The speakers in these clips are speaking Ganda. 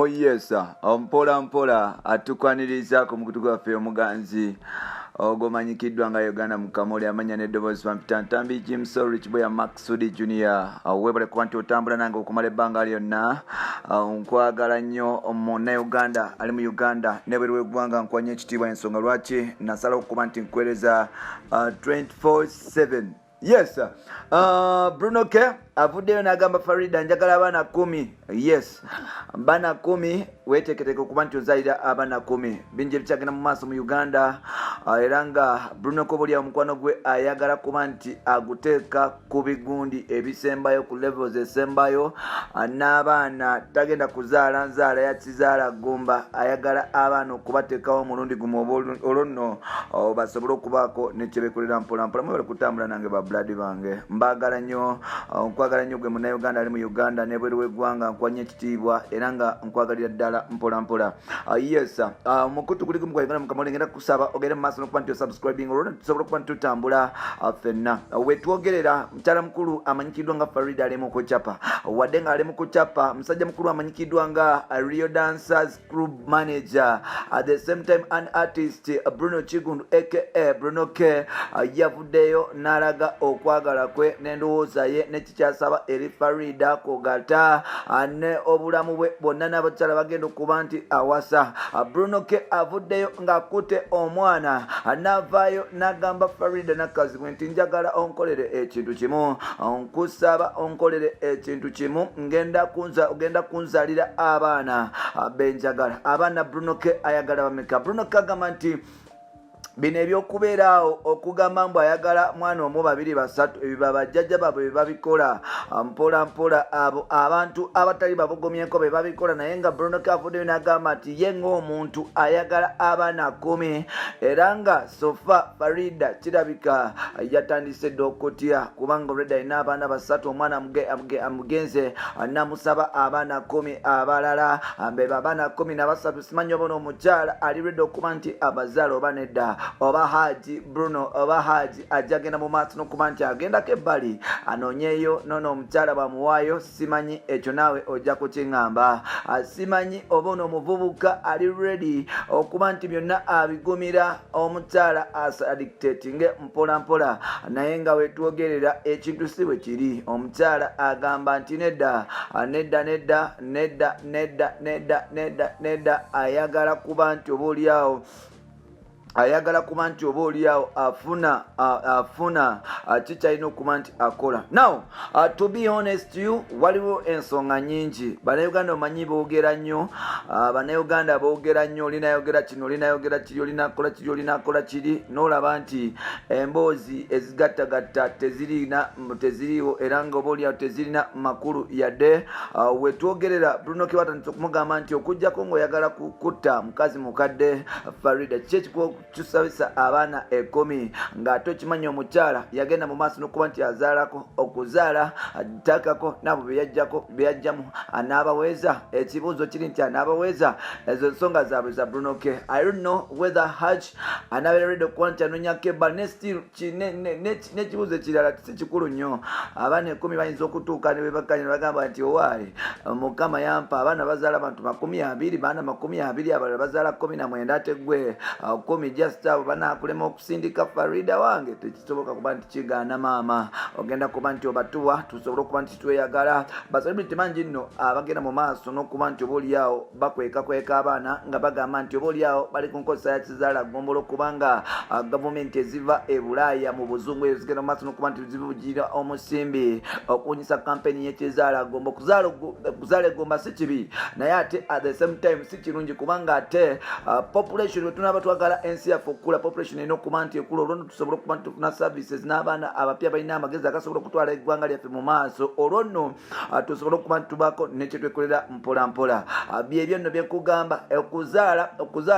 Oh yes, mpola mpola atukwaniriza ku mukutu gwaffe omuganzi ogomanyikiddwa nga Uganda Mukamuli amanya n'eddoboozi pampita ntambi James Rich Boy Maxudi Junior webale kuba nti otambula nange okumala ebbanga lyonna nkwagala nnyo Uganda ali mu Uganda nebweru w'eggwanga nkwanya ekitiibwa ensonga lwaki nasalawo okuba nti nkwereza 24/7. Yes, Bruno K avuddeyo n'agamba Farida njagala abaana 10. Yes, abaana 10 weteeketeke okuba nti ozaalira abaana 10. Bingi ebikyagenda mu maaso mu Uganda era nga Bruno K buli omukwano gwe ayagala kuba nti aguteeka ku bigundi ebisembayo ku levels esembayo n'abaana tagenda kuzaala nzaala yakizaala gumba ayagala abaana okubateekawo omulundi gumu olwo basobole okubaako nekyebekolera mpola mpola mwebale kutambula nange blood bange mbagala nnyo nkwagala nnyo gwe Munnayuganda ali mu Uganda nebweru w'eggwanga nkwanya ekitiibwa era nga nkwagalira ddala mpola mpola. Yes, mukutu kuli kumukwa Uganda Mukamuli ngenda kusaba ogere mu maaso n'okuba nti subscribing olwo tusobola okuba nti tutambula ffenna wetwogerera mukyala mukulu amanyikiddwa nga Farida ali mu kucapa wadde nga ali mu kucapa musajja mukulu amanyikiddwa nga Rio Dancers Club Manager at the same time an artist Bruno Chigundu aka Bruno K yavuddeyo n'alaga okwagala kwe n'endowooza ye nekikyasaba eri Farida kogata ne obulamu bwe bonna n'abakyala bagenda okuba nti awasa. Bruno K avuddeyo ng'akutte omwana n'avaayo n'agamba Farida nakazibwe nti njagala onkolere ekintu kimu nkusaba onkolere ekintu kimu ogenda kunzalira abaana benjagala. Abaana Bruno K ayagala bameka? Bruno K agamba nti bino ebyokubeeraawo okugamba mbu ayagala mwana omu babiri basatu ebyo bajjajja baabwe bye babikola mpola mpola abo abantu abatali babugomyeko be babikola naye nga Bruno K avuddeyo n'agamba nti ye ng'omuntu ayagala abaana 10 era nga sofa Farida kirabika yatandise dda okutya kubanga olwedda alina abaana basatu omwana amugenze namusaba abaana 10 abalala mbeba abaana 13 simanyi oba n'omukyala ali lwedda okuba nti abazaala oba nedda oba Haji Bruno oba Haji ajagenda mu maaso n'okuba nti agendako ebbali anoonyeyo nono omukyala bamuwaayo simanyi ekyo naawe ojja kukiŋŋamba. Simanyi oba ono omuvubuka ali ready okuba nti byonna abigumira omukyala asadictatinge mpola mpola naye nga wetwogerera ekintu si bwe kiri. Omukyala agamba nti nedda nedda nedda nedda nedda nedda nedda nedda ayagala kuba nti oba oliawo afuna kikyalina okuba nti akola. Now to be honest you waliwo ensonga nyingi Bannayuganda omanyi boogera nnyo Bannayuganda boogera nnyo olinayogera kino olinayogera kiri olinakola kiri olinakola kiri n'olaba nti emboozi ezigattagatta teziriiwo era nga oba oliawo tezirina makulu yadde wetwogerera Bruno K watandise okumugamba nti okujjako ng'oyagala kukutta mukazi mukadde Farida kiki tusabisa abaana 10 ng'ate okimanyi omukyala yagenda mu maaso n'okuba nti azaalako okuzaala takako nabo byeyajjamu anaabaweza. Ekibuuzo kiri nti anaabaweza ezo nsonga zaabwe za Bruno K. I don't know whether Haj anabeeredde okuba nti anonyako ebbala n'ekibuuzo ekirala si kikulu nnyo. Abaana 10 bayinza okutuuka ne bebakanya ne bagamba nti owaayi Mukama yampa abaana bazaala abantu 20 baana 20 abalala bazaala 19 ate gwe 10 just abo banaakulema okusindika Farida wange tekisoboka kuba nti kigaana maama ogenda kuba nti obatuwa tusobole okuba nti tweyagala. Basabibiti mangi nno abagenda mu maaso n'okuba nti oba oliawo bakweka abaana nga bagamba nti oba oliawo bali ku nkozesa ya kizaala ggombolo kubanga gavumenti eziva e Bulaaya mu buzungu ezo zigenda mu maaso n'okuba nti zibugira omusimbi okuwunyisa kampeni y'ekizaala gombo. Okuzaala eggomba si kibi naye ate at the same time si kirungi kubanga ate population bwe tunaaba twagala ensi yaffe okukula population erina okuba nti ekula olwo nno tusobole okuba nti tufuna services n'abaana abapya balina amagezi agasobola okutwala eggwanga lyaffe mu maaso olwo nno tusobole okuba nti tubaako nekyetwekolera mpola mpola. Byebyo nno byekugamba okuzaala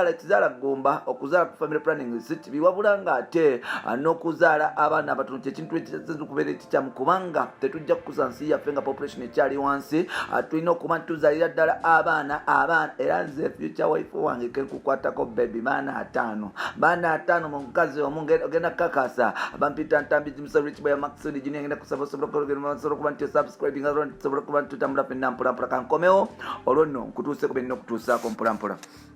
ekizaala ggomba okuzaala ku family planning si kibi wabula ng'ate n'okuzaala abaana abatono kyekintu ekizza okubeera ekikyamu kubanga tetujja kukuza nsi yaffe nga population ekyali wansi. Tulina okuba nti tuzaalira ddala abaana era nze future wife wange kekukwatako baby baana 5 bana 5 mu mukazi ogenda kakasa bampita Ntambi Jimso Rich Boy Maxudi Junior ngenda kusaba osobola kuba nti subscribing osobola kuba nti tutambula ffenna mpola kankomeo olwo nno nkutuuse ku benna okutuusaako mpola